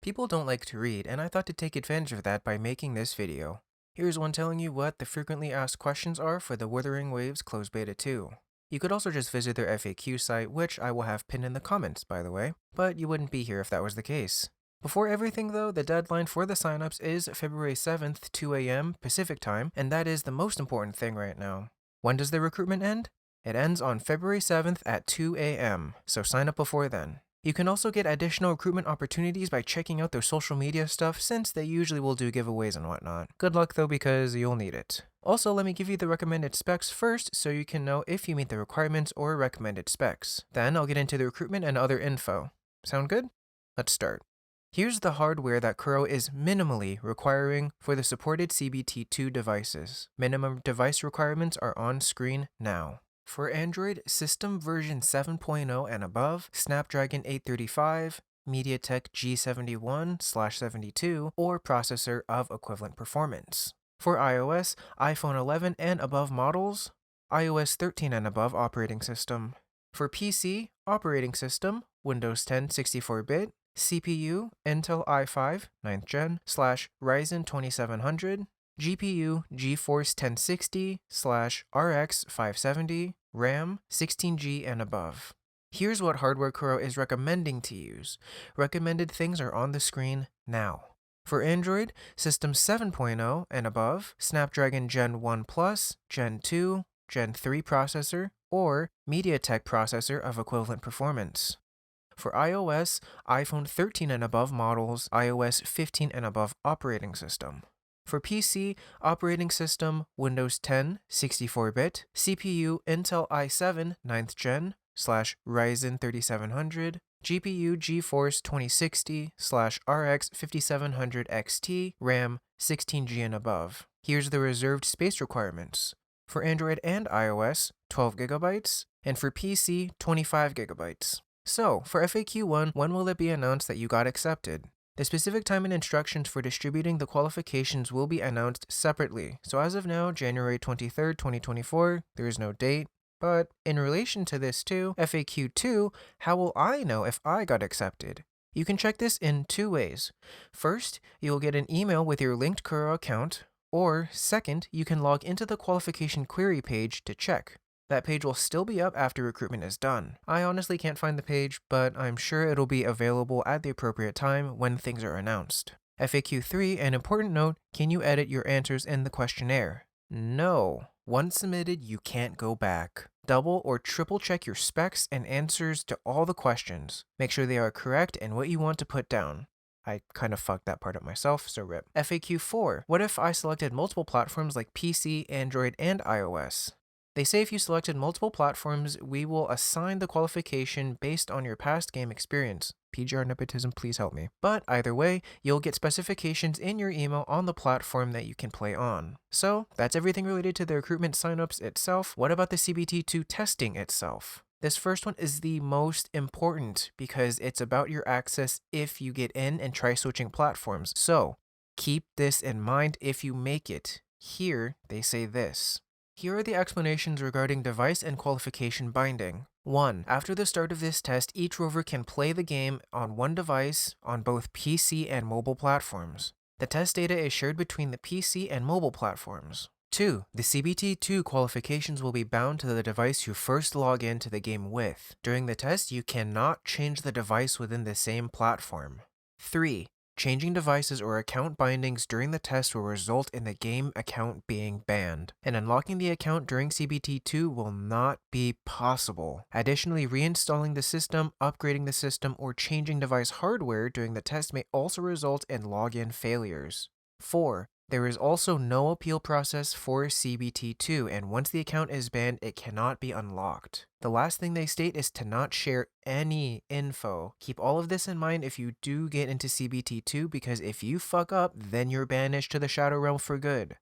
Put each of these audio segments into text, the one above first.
People don't like to read, and I thought to take advantage of that by making this video. Here's one telling you what the frequently asked questions are for the Wuthering Waves Closed Beta 2. You could also just visit their FAQ site, which I will have pinned in the comments, by the way, but you wouldn't be here if that was the case. Before everything though, the deadline for the signups is February 7th, 2 a.m. Pacific time, and that is the most important thing right now. When does the recruitment end? It ends on February 7th at 2 a.m., so sign up before then. You can also get additional recruitment opportunities by checking out their social media stuff since they usually will do giveaways and whatnot. Good luck though because you'll need it. Also, let me give you the recommended specs first so you can know if you meet the requirements or recommended specs. Then I'll get into the recruitment and other info. Sound good? Let's start. Here's the hardware that Kuro is minimally requiring for the supported CBT2 devices. Minimum device requirements are on screen now. For Android, system version 7.0 and above, Snapdragon 835, MediaTek G71/72, or processor of equivalent performance. For iOS, iPhone 11 and above models, iOS 13 and above operating system. For PC, operating system, Windows 10 64-bit, CPU, Intel i5 9th Gen / Ryzen 2700, GPU, GeForce 1060/RX 570, RAM, 16GB and above. Here's what hardware Kuro is recommending to use. Recommended things are on the screen now. For Android, System 7.0 and above, Snapdragon Gen 1 Plus, Gen 2, Gen 3 processor, or MediaTek processor of equivalent performance. For iOS, iPhone 13 and above models, iOS 15 and above operating system. For PC, operating system, Windows 10 64-bit, CPU, Intel i7 9th Gen / Ryzen 3700, GPU, GeForce 2060/RX 5700 XT, RAM, 16GB and above. Here's the reserved space requirements. For Android and iOS, 12GB, and for PC, 25GB. So, for FAQ 1, when will it be announced that you got accepted? The specific time and instructions for distributing the qualifications will be announced separately, so as of now, January 23rd, 2024, there is no date. But in relation to this too, FAQ 2, how will I know if I got accepted? You can check this in two ways. First, you'll get an email with your linked Kuro account, or second, you can log into the qualification query page to check. That page will still be up after recruitment is done. I honestly can't find the page, but I'm sure it'll be available at the appropriate time when things are announced. FAQ 3, an important note, can you edit your answers in the questionnaire? No. Once submitted, you can't go back. Double or triple check your specs and answers to all the questions. Make sure they are correct and what you want to put down. I kind of fucked that part up myself, so rip. FAQ 4, what if I selected multiple platforms like PC, Android, and iOS? They say if you selected multiple platforms, we will assign the qualification based on your past game experience. PGR nepotism, please help me. But either way, you'll get specifications in your email on the platform that you can play on. So, that's everything related to the recruitment signups itself. What about the CBT2 testing itself? This first one is the most important because it's about your access if you get in and try switching platforms. So, keep this in mind if you make it. Here, they say this. Here are the explanations regarding device and qualification binding. 1. After the start of this test, each rover can play the game on one device on both PC and mobile platforms. The test data is shared between the PC and mobile platforms. 2. The CBT2 qualifications will be bound to the device you first log into the game with. During the test, you cannot change the device within the same platform. 3. Changing devices or account bindings during the test will result in the game account being banned, and unlocking the account during CBT2 will not be possible. Additionally, reinstalling the system, upgrading the system, or changing device hardware during the test may also result in login failures. 4. There is also no appeal process for CBT2, and once the account is banned, it cannot be unlocked. The last thing they state is to not share any info. Keep all of this in mind if you do get into CBT2, because if you fuck up, then you're banished to the Shadow Realm for good.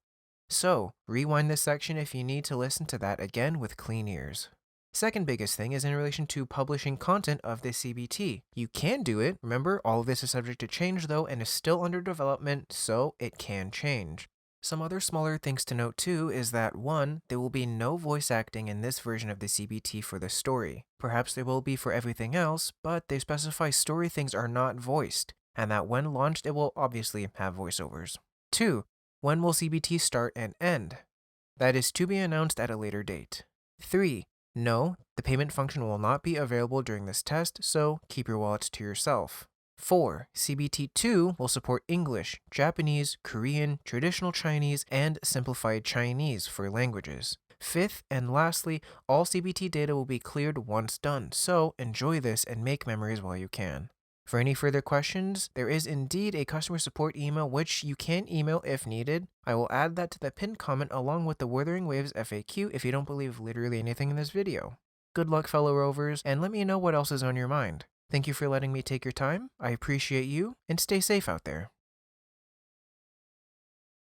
So, rewind this section if you need to listen to that again with clean ears. Second biggest thing is in relation to publishing content of this CBT. You can do it. Remember, all of this is subject to change though and is still under development, so it can change. Some other smaller things to note too is that 1. There will be no voice acting in this version of the CBT for the story. Perhaps there will be for everything else, but they specify story things are not voiced. and that when launched, it will obviously have voiceovers. 2. When will CBT start and end? That is to be announced at a later date. 3. No, the payment function will not be available during this test, so keep your wallets to yourself. 4. CBT2 will support English, Japanese, Korean, traditional Chinese, and simplified Chinese for languages. 5th, and lastly, all CBT data will be cleared once done, so enjoy this and make memories while you can. For any further questions, there is indeed a customer support email which you can email if needed. I will add that to the pinned comment along with the Wuthering Waves FAQ if you don't believe literally anything in this video. Good luck, fellow rovers, and let me know what else is on your mind. Thank you for letting me take your time, I appreciate you, and stay safe out there.